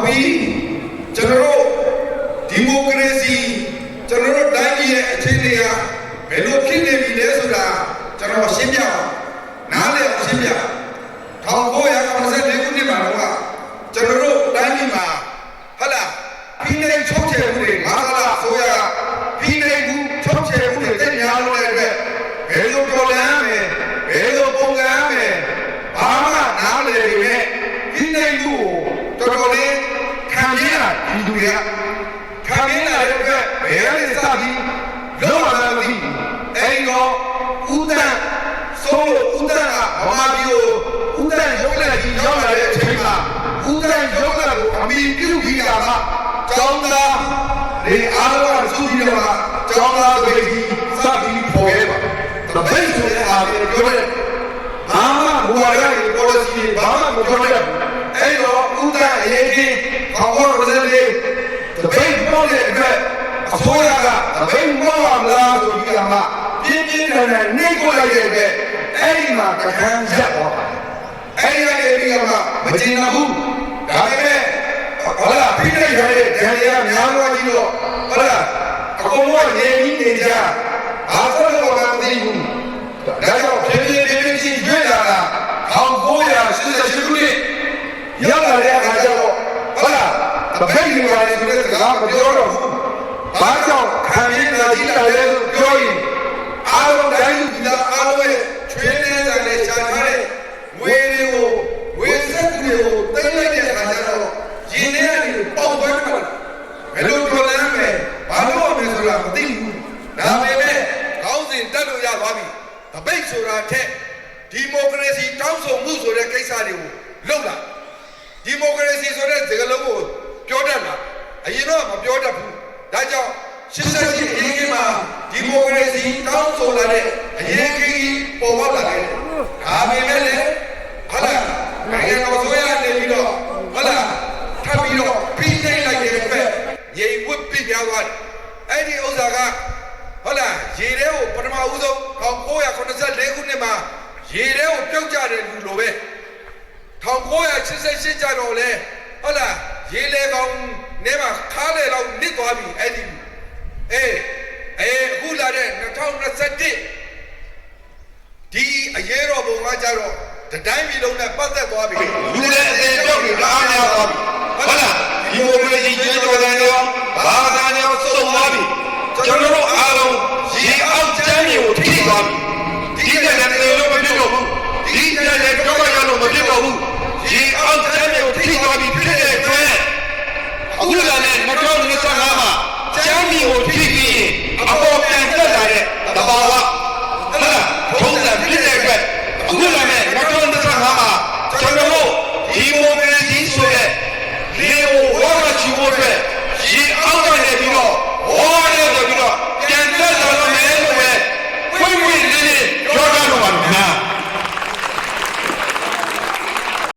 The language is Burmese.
ပြီးကျွန်တော်တို့ဒီမိုကရေစီကျွန်တော်တို့တိုင်းပြည်ရဲ့အခြေအနေကဘယ်လိုဖြစ်နေပြီလဲဆိုတာကျွန်တော်ရှင်းပြအောင်နားလည်အောင်ရှင်းပြ1994ခုနှစ်မှာတော့ကျွန်တော်တို့တိုင်းပြည်မှာဟုတ်လားဖိနှိပ်ချုပ်ချယ်မှုတွေမာလာဆိုရဖိနှိပ်မှုချုပ်ချယ်မှုတွေတက်များလို့တဲ့အတွက်ဘယ်လိုတော်လှန်ရမယ်ဘယ်လိုပုံစံရမယ်ဘာမှနားလည်နေနဲ့ဖိနှိပ်မှုကိုတော်တော်လေးခံရတာဒီလူတွေကခံရတာတဲ့အတွက်ဘယ်ကနေစပြီးလုံးဝမသိဘူးအဲဒီတော့ဦးတန်းဆိုဦးတန်းကဗမာပြည်ကိုဦးတန်းရုပ်လက်ကြီးရောက်လာတဲ့အချိန်မှာဦးတန်းရုပ်လက်ကိုအမိပြုတ်ပြီးတာကကျောင်းသားတွေအားလုံးစုပြီးတော့ကျောင်းသားတွေကြီးစပြီးပေါ်ခဲ့ပါတပိတ်ဆိုတဲ့အားတွေပြောတယ်ဘာမှမဝရရဲ့ policy ဘာမှမပြောရဘူးအဲ့တော့ဦးတန်းအရေးကြီးခေါင်းပေါ်စလေးတပိတ်ပေါ်တဲ့အတွက်အစိုးရကတပိတ်ပေါ်လာမလားဆိုပြီးတော့ပြင်းပြင်းထန်ထန်နှိပ်ကိုလိုက်တဲ့အတွက်အဲ့ဒီမှာကခန်းရက်သွားပါအဲ့ဒီကနေပြီးတော့မကျင်ဘူးဒါပေမဲ့ဟုတ်လားဖိနှိပ်ရတဲ့ဒဏ်ရများသွားပြီးတော့ဟုတ်လားအကုန်လုံးနေပြီးနေကြဘာလို့လဲမသိဘူးဒါကြောင့်ဖြည်းဖြည်းချင်းရွေ့လာတာ1988ခုနှစ်ရောက်လာတဲ့အခါကျတော့ဟုတ်လားတပိတ်တွေပါတယ်ဆိုတဲ့စကားမပြောတော့ဘူးဘာကြောင့်ခံရင်းလာကြည့်လာလဲဆိုပြောရင်အားလုံးတိုင်းလူပြည်သားအားလုံးရဲ့ချွေးနေတာနဲ့ရှာထားတဲ့ဝေတွေကိုဝေစက်တွေကိုတိတ်လိုက်တဲ့အခါကျတော့ရင်းနေရတယ်ပေါက်သွားတယ်ဘယ်လိုပြောလဲမယ်ဘာလို့လဲဆိုတာမသိဘူးဒါပေမဲ့ခေါင်းစဉ်တက်လို့ရသွားပြီတပိတ်ဆိုတာထက်ဒီမိုကရေစီတောင်းဆိုမှုဆိုတဲ့ကိစ္စတွေကိုလုပ်လာဒီမိုကရေစီဆိုတဲ့စကားလုံးကိုပြောတတ်လားအရင်တော့မပြောတတ်ဘူးဒါကြောင့်88အရေးကြီးမှာဒီမိုကရေစီတောင်းဆိုလာတဲ့အရေးကြီးပေါ်ပေါက်လာတယ်ဒါပေမဲ့လည်းဟုတ်လားနိုင်ငံတော်ဆိုရနေပြီးတော့ဟုတ်လားထပ်ပြီးတော့ပြီးနေလိုက်တဲ့အတွက်ငြိမ်ဝှက်ပြပြသွားတယ်အဲ့ဒီဥစ္စာကဟုတ်လားရေထဲကိုပထမဦးဆုံး1984ခုနှစ်မှာရေထဲကိုပြုတ်ကြတဲ့လူလိုပဲ1988ကျတော့လေဟုတ်လားရေလေကောင်ထဲမှာခါးလေလောက်နစ်သွားပြီအဲ့ဒီအခုလာတဲ့2021ဒီအရေးတော်ပုံကကြတော့တိုင်းပြည်လုံးနဲ့ပတ်သက်သွားပြီလူတွေအသေးပြောက်ပြီးအားများသွားပြီ